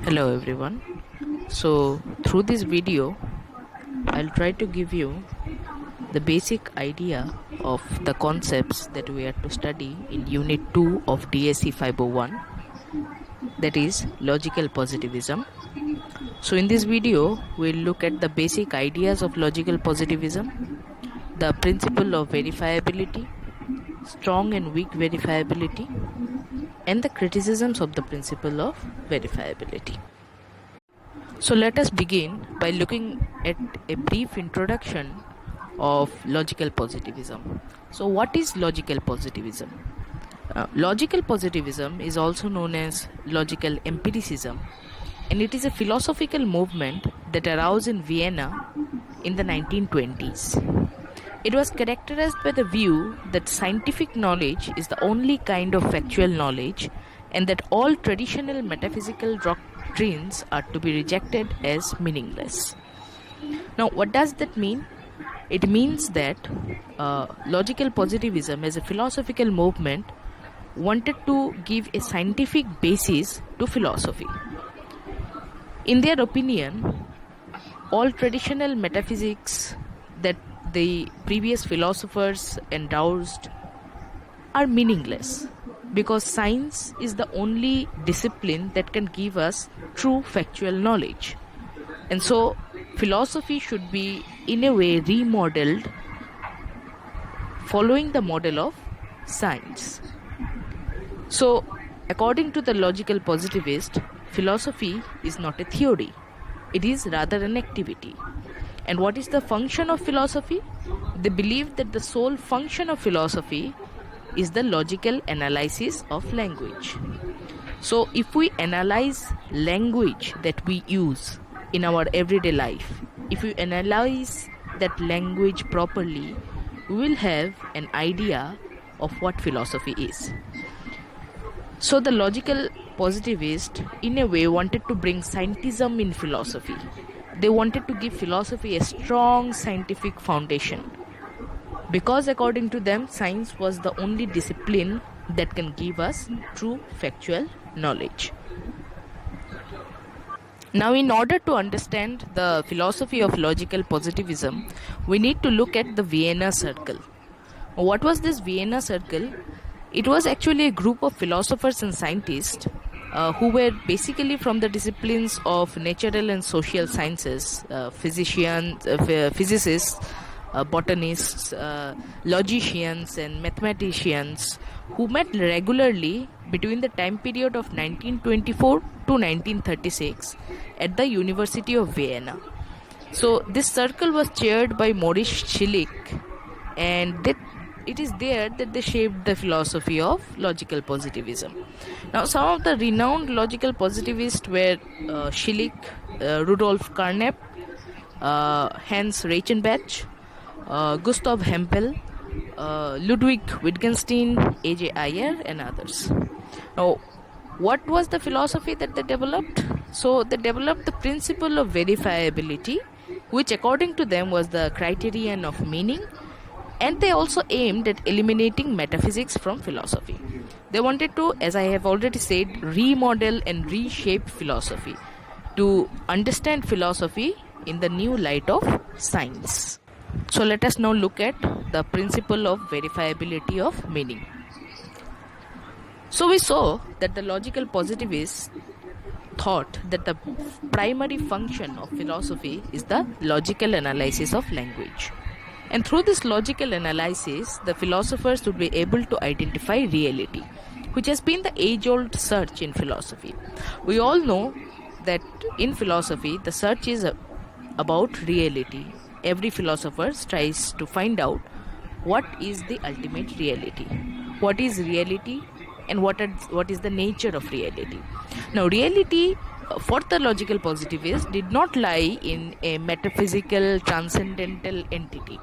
Hello everyone. So through this video I'll try to give you the basic idea of the concepts that we are to study in unit 2 of DSC 501, that is logical positivism. So in this video we'll look at the basic ideas of logical positivism, the principle of verifiability, strong and weak verifiability, and the criticisms of the principle of verifiability. So let us begin by looking at a brief introduction of logical positivism. So what is logical positivism? Logical positivism is also known as logical empiricism, and it is a philosophical movement that arose in Vienna in the 1920s. It was characterized by the view that scientific knowledge is the only kind of factual knowledge, and that all traditional metaphysical doctrines are to be rejected as meaningless. Now, what does that mean? It means that logical positivism as a philosophical movement wanted to give a scientific basis to philosophy. In their opinion, all traditional metaphysics that the previous philosophers endorsed are meaningless, because science is the only discipline that can give us true factual knowledge. And so philosophy should be in a way remodeled following the model of science. So according to the logical positivist, philosophy is not a theory, it is rather an activity. And what is the function of philosophy? They believe that the sole function of philosophy is the logical analysis of language. So if we analyze language that we use in our everyday life, if we analyze that language properly, we will have an idea of what philosophy is. So the logical positivist in a way wanted to bring scientism in philosophy. They wanted to give philosophy a strong scientific foundation, because according to them, science was the only discipline that can give us true factual knowledge. Now, in order to understand the philosophy of logical positivism, we need to look at the Vienna Circle. What was this Vienna Circle? It was actually a group of philosophers and scientists who were basically from the disciplines of natural and social sciences, physicists, botanists, logicians, and mathematicians, who met regularly between the time period of 1924 to 1936 at the University of Vienna. So this circle was chaired by Maurice Schlick, and it is there that they shaped the philosophy of logical positivism. Now, some of the renowned logical positivists were Schlick, Rudolf Carnap, Hans Reichenbach, Gustav Hempel, Ludwig Wittgenstein, A.J. Ayer, and others. Now, what was the philosophy that they developed? So they developed the principle of verifiability, which according to them was the criterion of meaning, and they also aimed at eliminating metaphysics from philosophy. They wanted to, as I have already said, remodel and reshape philosophy to understand philosophy in the new light of science. So let us now look at the principle of verifiability of meaning. So we saw that the logical positivists thought that the primary function of philosophy is the logical analysis of language. And through this logical analysis, the philosophers would be able to identify reality, which has been the age-old search in philosophy. We all know that in philosophy, the search is about reality. Every philosopher tries to find out what is the ultimate reality. What is reality, and what is the nature of reality? Now, reality for the logical positivist did not lie in a metaphysical transcendental entity.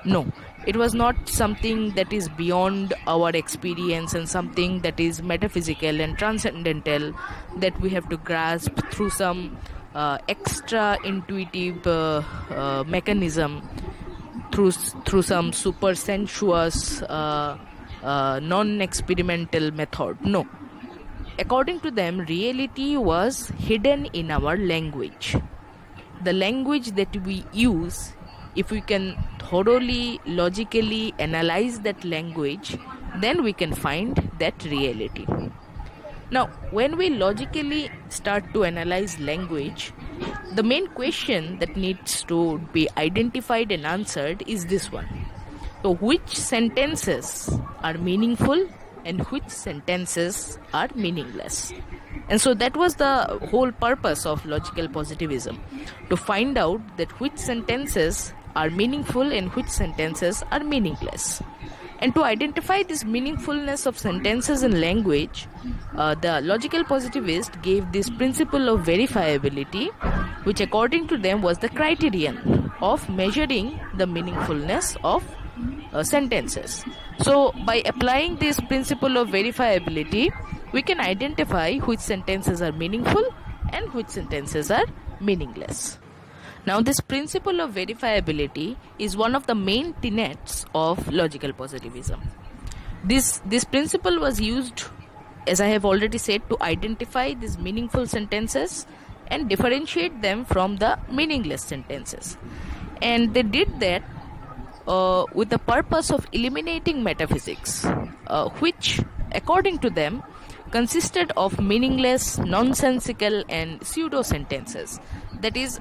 No, it was not something that is beyond our experience and something that is metaphysical and transcendental that we have to grasp through some extra intuitive mechanism, through some super sensuous non-experimental method. No, according to them, reality was hidden in our language. The language that we use, if we can thoroughly, logically analyze that language, then we can find that reality. Now, when we logically start to analyze language, the main question that needs to be identified and answered is this one. So, which sentences are meaningful and which sentences are meaningless? And so that was the whole purpose of logical positivism, to find out that which sentences are meaningful and which sentences are meaningless. And to identify this meaningfulness of sentences in language, the logical positivist gave this principle of verifiability, which according to them was the criterion of measuring the meaningfulness of sentences. So by applying this principle of verifiability, we can identify which sentences are meaningful and which sentences are meaningless. Now, this principle of verifiability is one of the main tenets of logical positivism. This principle was used, as I have already said, to identify these meaningful sentences and differentiate them from the meaningless sentences. And they did that with the purpose of eliminating metaphysics, which, according to them, consisted of meaningless, nonsensical, and pseudo sentences. That is,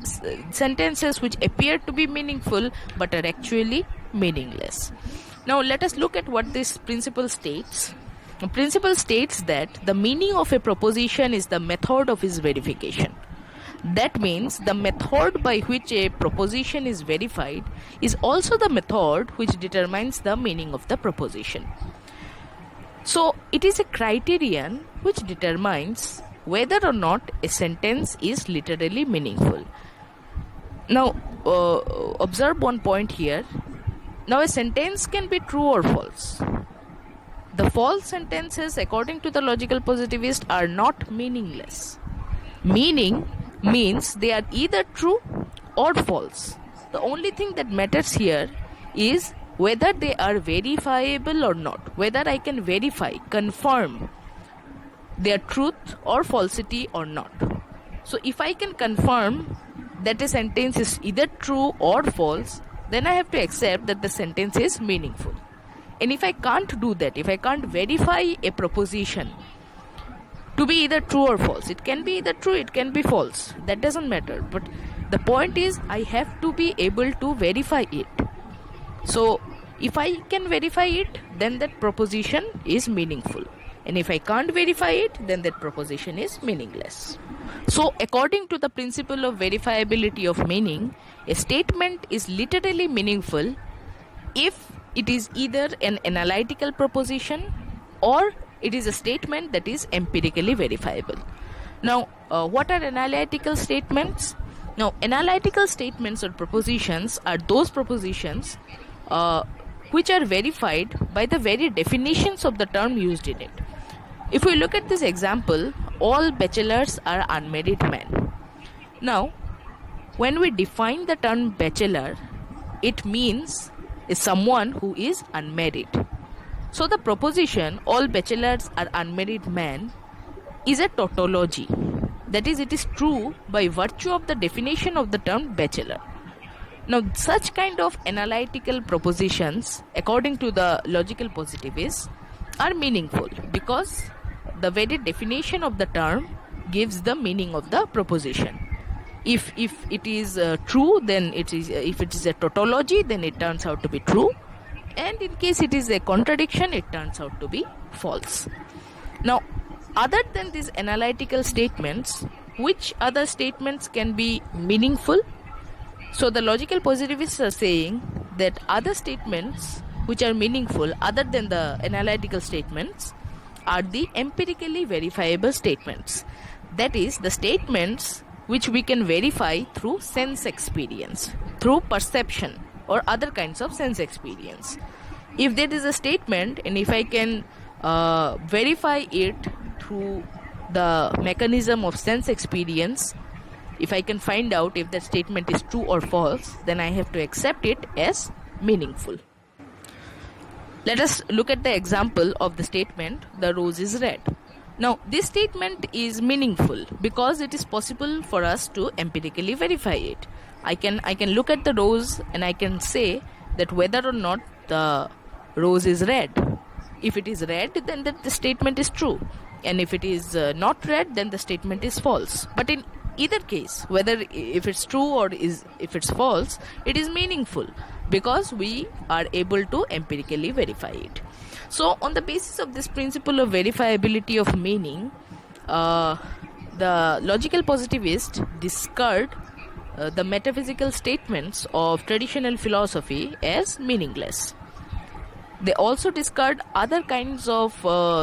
sentences which appear to be meaningful but are actually meaningless. Now, let us look at what this principle states. The principle states that the meaning of a proposition is the method of its verification. That means the method by which a proposition is verified is also the method which determines the meaning of the proposition. So, it is a criterion which determines whether or not a sentence is literally meaningful. Now, observe one point here. Now, a sentence can be true or false. The false sentences, according to the logical positivist, are not meaningless. Meaning means they are either true or false. The only thing that matters here is whether they are verifiable or not, whether I can verify, confirm their truth or falsity or not. So if I can confirm that a sentence is either true or false, then I have to accept that the sentence is meaningful. And if I can't do that, if I can't verify a proposition to be either true or false, it can be either true, it can be false, that doesn't matter. But the point is, I have to be able to verify it. So if I can verify it, then that proposition is meaningful. And if I can't verify it, then that proposition is meaningless. So according to the principle of verifiability of meaning, a statement is literally meaningful if it is either an analytical proposition or it is a statement that is empirically verifiable. Now, what are analytical statements? Now, analytical statements or propositions are those propositions which are verified by the very definitions of the term used in it. If we look at this example, all bachelors are unmarried men. Now, when we define the term bachelor, it means someone who is unmarried. So the proposition, all bachelors are unmarried men, is a tautology. That is, it is true by virtue of the definition of the term bachelor. Now, such kind of analytical propositions, according to the logical positivists, are meaningful because the very definition of the term gives the meaning of the proposition. If it is true, then it is. If it is a tautology, then it turns out to be true, and in case it is a contradiction, it turns out to be false. Now, other than these analytical statements, which other statements can be meaningful? So the logical positivists are saying that other statements which are meaningful other than the analytical statements are the empirically verifiable statements. That is, the statements which we can verify through sense experience, through perception or other kinds of sense experience. If there is a statement and if I can verify it through the mechanism of sense experience, if I can find out if that statement is true or false, then I have to accept it as meaningful. Let us look at the example of the statement, the rose is red. Now, this statement is meaningful because it is possible for us to empirically verify it. I can look at the rose and I can say that whether or not the rose is red. If it is red, then the statement is true, and if it is not red, then the statement is false. But in either case, whether if it's true or if it's false, it is meaningful because we are able to empirically verify it. So on the basis of this principle of verifiability of meaning, the logical positivists discard the metaphysical statements of traditional philosophy as meaningless. They also discard other kinds of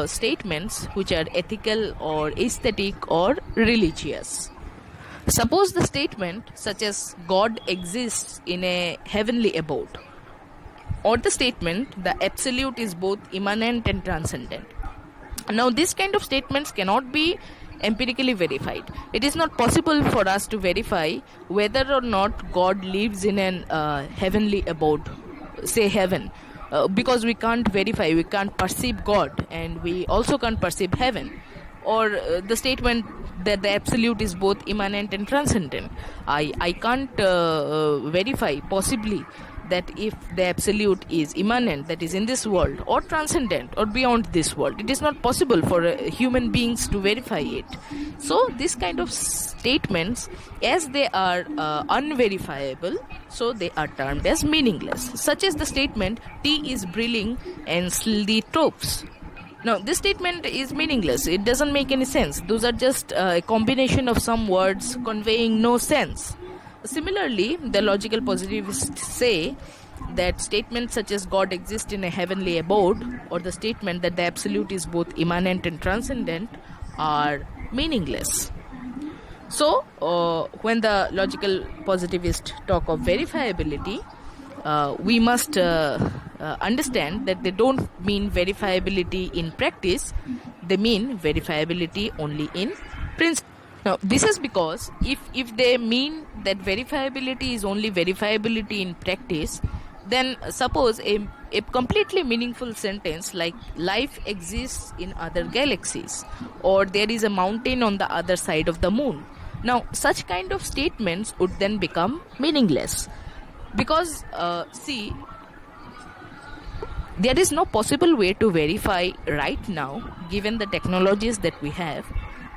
statements which are ethical or aesthetic or religious. Suppose the statement such as God exists in a heavenly abode, or the statement the absolute is both immanent and transcendent. Now, this kind of statements cannot be empirically verified. It is not possible for us to verify whether or not God lives in an heavenly abode, say heaven, because we can't verify, we can't perceive God, and we also can't perceive heaven. Or the statement that the absolute is both immanent and transcendent. I can't verify possibly that if the absolute is immanent, that is in this world, or transcendent or beyond this world. It is not possible for human beings to verify it. So this kind of statements, as they are unverifiable, so they are termed as meaningless, such as the statement tea is brilliant and slithy tops. Now, this statement is meaningless. It doesn't make any sense. Those are just a combination of some words conveying no sense. Similarly, the logical positivists say that statements such as God exists in a heavenly abode, or the statement that the absolute is both immanent and transcendent, are meaningless. So, when the logical positivists talk of verifiability, we must understand that they don't mean verifiability in practice, they mean verifiability only in principle. Now, this is because if they mean that verifiability is only verifiability in practice, then suppose a completely meaningful sentence like life exists in other galaxies, or there is a mountain on the other side of the moon. Now, such kind of statements would then become meaningless because, there is no possible way to verify right now, given the technologies that we have,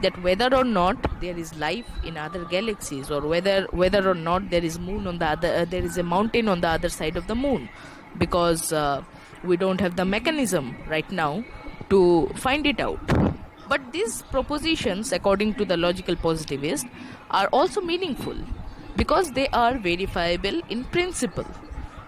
that whether or not there is life in other galaxies, or whether or not there is moon on the other, there is a mountain on the other side of the moon, because we don't have the mechanism right now to find it out. But these propositions, according to the logical positivist, are also meaningful because they are verifiable in principle.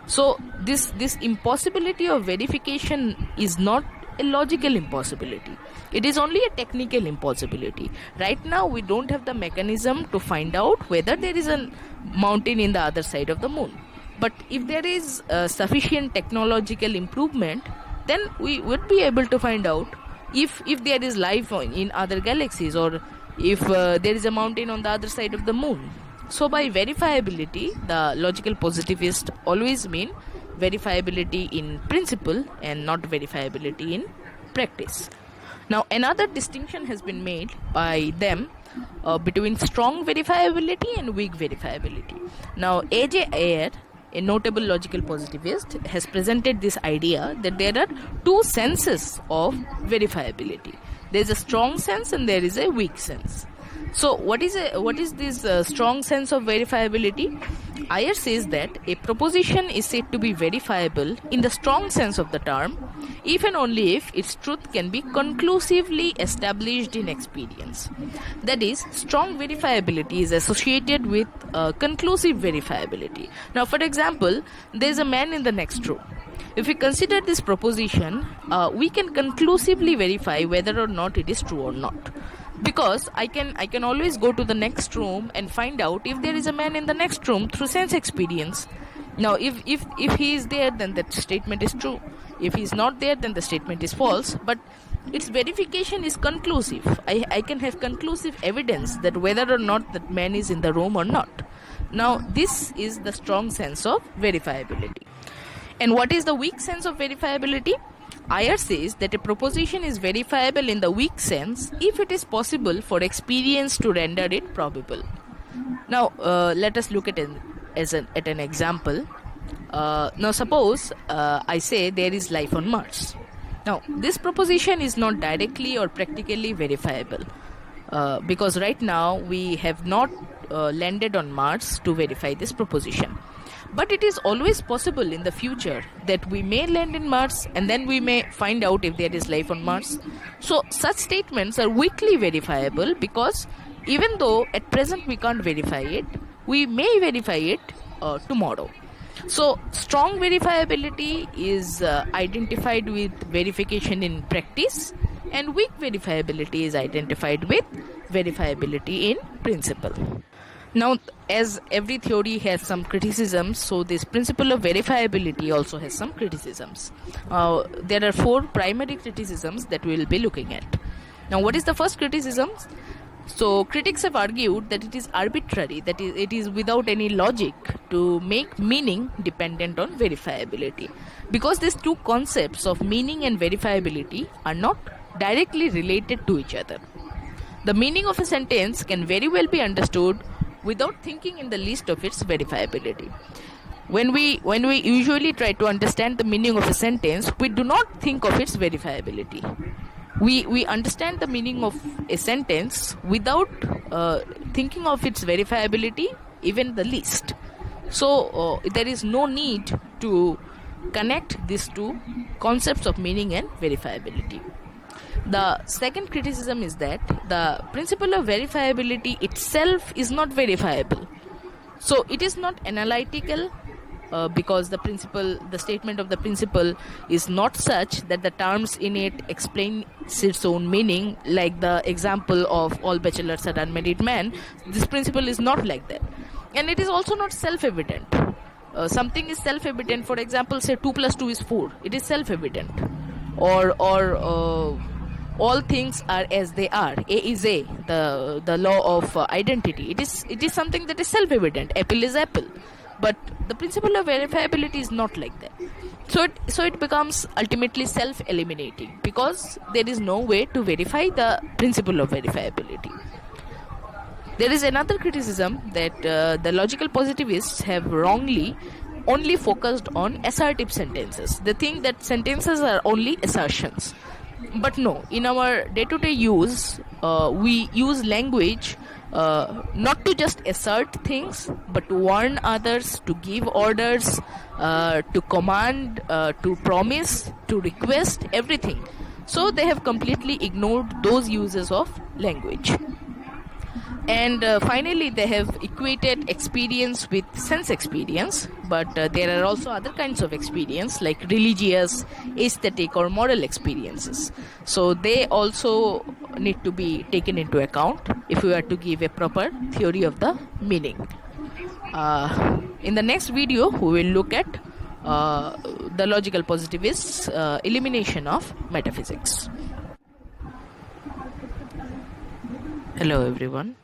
So this impossibility of verification is not a logical impossibility. It is only a technical impossibility. Right now we don't have the mechanism to find out whether there is a mountain in the other side of the moon. But if there is sufficient technological improvement, then we would be able to find out if there is life in other galaxies, or if there is a mountain on the other side of the moon. So by verifiability, the logical positivists always mean verifiability in principle and not verifiability in practice. Now, another distinction has been made by them between strong verifiability and weak verifiability. Now, A.J. Ayer, a notable logical positivist, has presented this idea that there are two senses of verifiability. There is a strong sense and there is a weak sense. So what is this strong sense of verifiability? Ayer says that a proposition is said to be verifiable in the strong sense of the term if and only if its truth can be conclusively established in experience. That is, strong verifiability is associated with conclusive verifiability. Now, for example, there is a man in the next room. If we consider this proposition, we can conclusively verify whether or not it is true or not. Because I can always go to the next room and find out if there is a man in the next room through sense experience. Now, if he is there, then that statement is true. If he is not there, then the statement is false. But its verification is conclusive. I can have conclusive evidence that whether or not that man is in the room or not. Now, this is the strong sense of verifiability. And what is the weak sense of verifiability? Iyer says that a proposition is verifiable in the weak sense if it is possible for experience to render it probable. Now, let us look at an example. Now, suppose I say there is life on Mars. Now, this proposition is not directly or practically verifiable because right now we have not landed on Mars to verify this proposition. But it is always possible in the future that we may land in Mars and then we may find out if there is life on Mars. So such statements are weakly verifiable because even though at present we can't verify it, we may verify it tomorrow. So strong verifiability is identified with verification in practice, and weak verifiability is identified with verifiability in principle. Now, as every theory has some criticisms, so this principle of verifiability also has some criticisms. There are 4 primary criticisms that we will be looking at. Now, what is the first criticism? So, critics have argued that it is arbitrary, that it is without any logic to make meaning dependent on verifiability, because these two concepts of meaning and verifiability are not directly related to each other. The meaning of a sentence can very well be understood without thinking in the least of its verifiability. When we usually try to understand the meaning of a sentence, we do not think of its verifiability. We understand the meaning of a sentence without thinking of its verifiability even the least. So there is no need to connect these two concepts of meaning and verifiability. The second criticism is that the principle of verifiability itself is not verifiable. So it is not analytical because the statement of the principle is not such that the terms in it explain its own meaning, like the example of all bachelors are unmarried men. This principle is not like that. And it is also not self-evident. Something is self-evident, for example, say 2 plus 2 is 4. It is self-evident. Or all things are as they are. A is A, the law of identity. It is something that is self-evident. Apple is apple. But the principle of verifiability is not like that. So it becomes ultimately self-eliminating because there is no way to verify the principle of verifiability. There is another criticism that the logical positivists have wrongly only focused on assertive sentences. They think that sentences are only assertions. But no, in our day-to-day use, we use language not to just assert things, but to warn others, to give orders, to command, to promise, to request, everything. So they have completely ignored those uses of language. And finally, they have equated experience with sense experience, but there are also other kinds of experience like religious, aesthetic or moral experiences. So they also need to be taken into account if we are to give a proper theory of the meaning. In the next video, we will look at the logical positivists' elimination of metaphysics. Hello everyone.